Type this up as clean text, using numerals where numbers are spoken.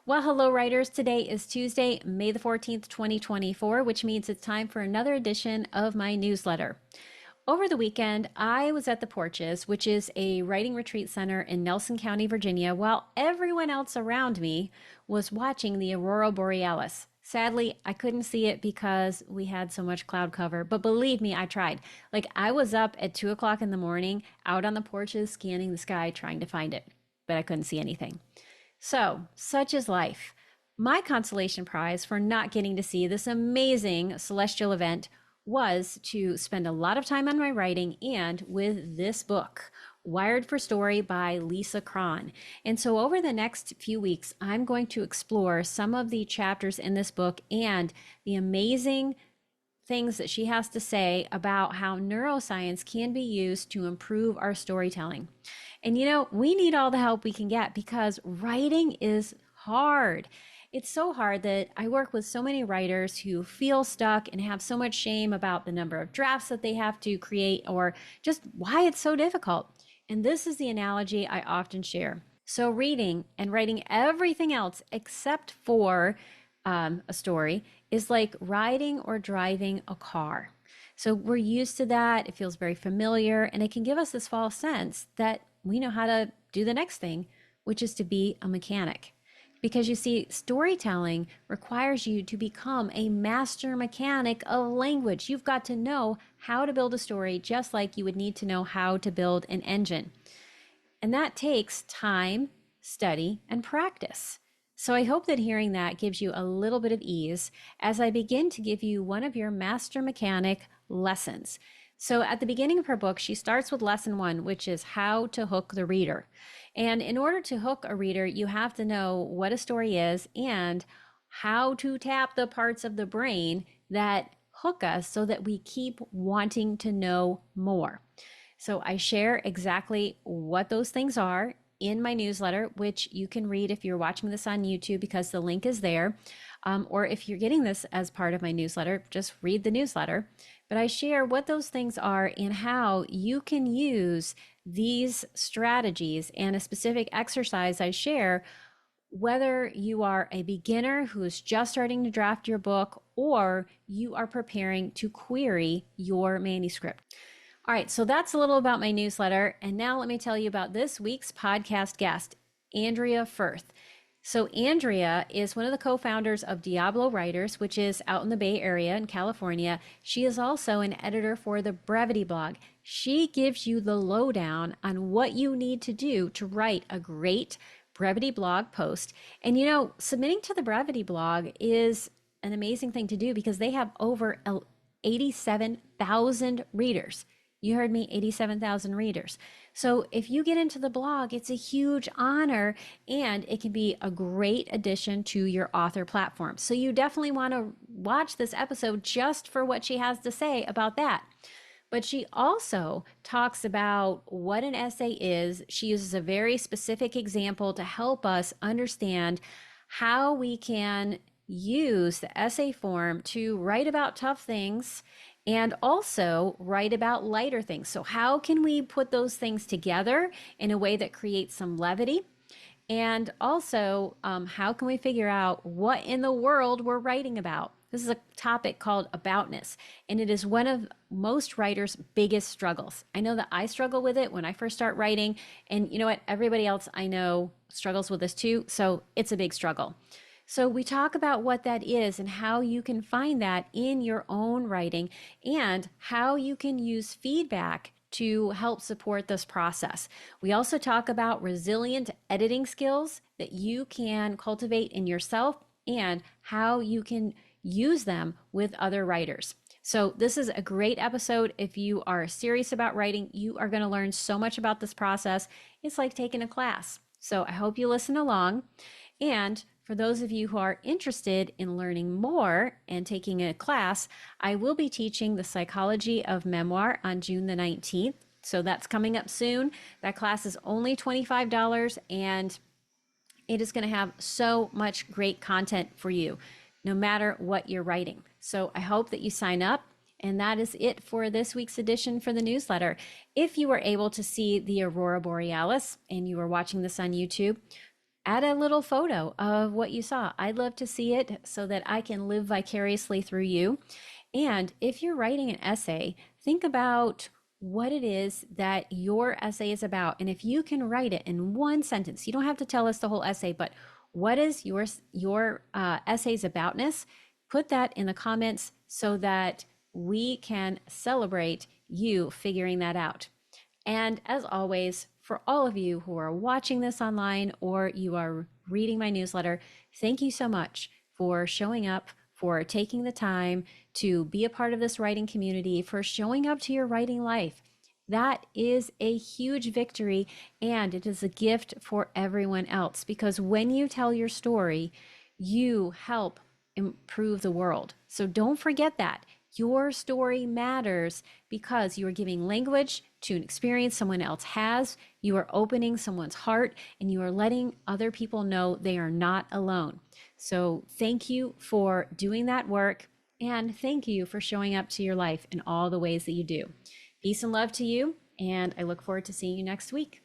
Well, hello, writers. Today is Tuesday, May the 14th, 2024, which means it's time for another edition of my newsletter. Over the weekend, I was at the Porches, which is a writing retreat center in Nelson County, Virginia, while everyone else around me was watching the aurora borealis. Sadly, I couldn't see it because we had so much cloud cover, but believe me, I tried. Like, I was up at 2 o'clock in the morning, out on the porches, scanning the sky, trying to find it, but I couldn't see anything. So, such is life. My consolation prize for not getting to see this amazing celestial event was to spend a lot of time on my writing and with this book, Wired for Story by Lisa Cron. And so, over the next few weeks, I'm going to explore some of the chapters in this book and the amazing things that she has to say about how neuroscience can be used to improve our storytelling. And we need all the help we can get because writing is hard. It's so hard that I work with so many writers who feel stuck and have so much shame about the number of drafts that they have to create or just why it's so difficult. And this is the analogy I often share. So, reading and writing everything else except for a story is like riding or driving a car. So we're used to that. It feels very familiar, and it can give us this false sense that we know how to do the next thing, which is to be a mechanic. Because you see, storytelling requires you to become a master mechanic of language. You've got to know how to build a story just like you would need to know how to build an engine. And that takes time, study, and practice. So I hope that hearing that gives you a little bit of ease as I begin to give you one of your master mechanic lessons. So at the beginning of her book, she starts with lesson 1, which is how to hook the reader. And in order to hook a reader, you have to know what a story is and how to tap the parts of the brain that hook us so that we keep wanting to know more. So I share exactly what those things are in my newsletter, which you can read if you're watching this on YouTube because the link is there. Or if you're getting this as part of my newsletter, just read the newsletter. But I share what those things are and how you can use these strategies and a specific exercise I share, whether you are a beginner who is just starting to draft your book or you are preparing to query your manuscript. All right, so that's a little about my newsletter. And now let me tell you about this week's podcast guest, Andrea Firth. So Andrea is one of the co-founders of Diablo Writers, which is out in the Bay Area in California. She is also an editor for the Brevity blog. She gives you the lowdown on what you need to do to write a great Brevity blog post. And submitting to the Brevity blog is an amazing thing to do because they have over 87,000 readers. You heard me, 87,000 readers. So if you get into the blog, it's a huge honor and it can be a great addition to your author platform. So you definitely want to watch this episode just for what she has to say about that. But she also talks about what an essay is. She uses a very specific example to help us understand how we can use the essay form to write about tough things and also write about lighter things. So how can we put those things together in a way that creates some levity? And also, how can we figure out what in the world we're writing about? This is a topic called aboutness, and it is one of most writers' biggest struggles. I know that I struggle with it when I first start writing, and you know what? Everybody else I know struggles with this too, so it's a big struggle. So we talk about what that is and how you can find that in your own writing and how you can use feedback to help support this process. We also talk about resilient editing skills that you can cultivate in yourself and how you can use them with other writers. So this is a great episode. If you are serious about writing, you are going to learn so much about this process. It's like taking a class. So I hope you listen along. And for those of you who are interested in learning more and taking a class, I will be teaching the psychology of memoir on June the 19th. So that's coming up soon. That class is only $25 and it is going to have so much great content for you, no matter what you're writing. So I hope that you sign up. And that is it for this week's edition for the newsletter. If you were able to see the aurora borealis and you are watching this on YouTube, add a little photo of what you saw. I'd love to see it so that I can live vicariously through you. And if you're writing an essay, think about what it is that your essay is about. And if you can write it in one sentence, you don't have to tell us the whole essay, but what is your essay's aboutness? Put that in the comments so that we can celebrate you figuring that out. And as always, for all of you who are watching this online or you are reading my newsletter, thank you so much for showing up, for taking the time to be a part of this writing community, for showing up to your writing life. That is a huge victory, and it is a gift for everyone else, because when you tell your story, you help improve the world. So don't forget that. Your story matters because you are giving language to an experience someone else has. You are opening someone's heart and you are letting other people know they are not alone. So thank you for doing that work, and thank you for showing up to your life in all the ways that you do. Peace and love to you, and I look forward to seeing you next week.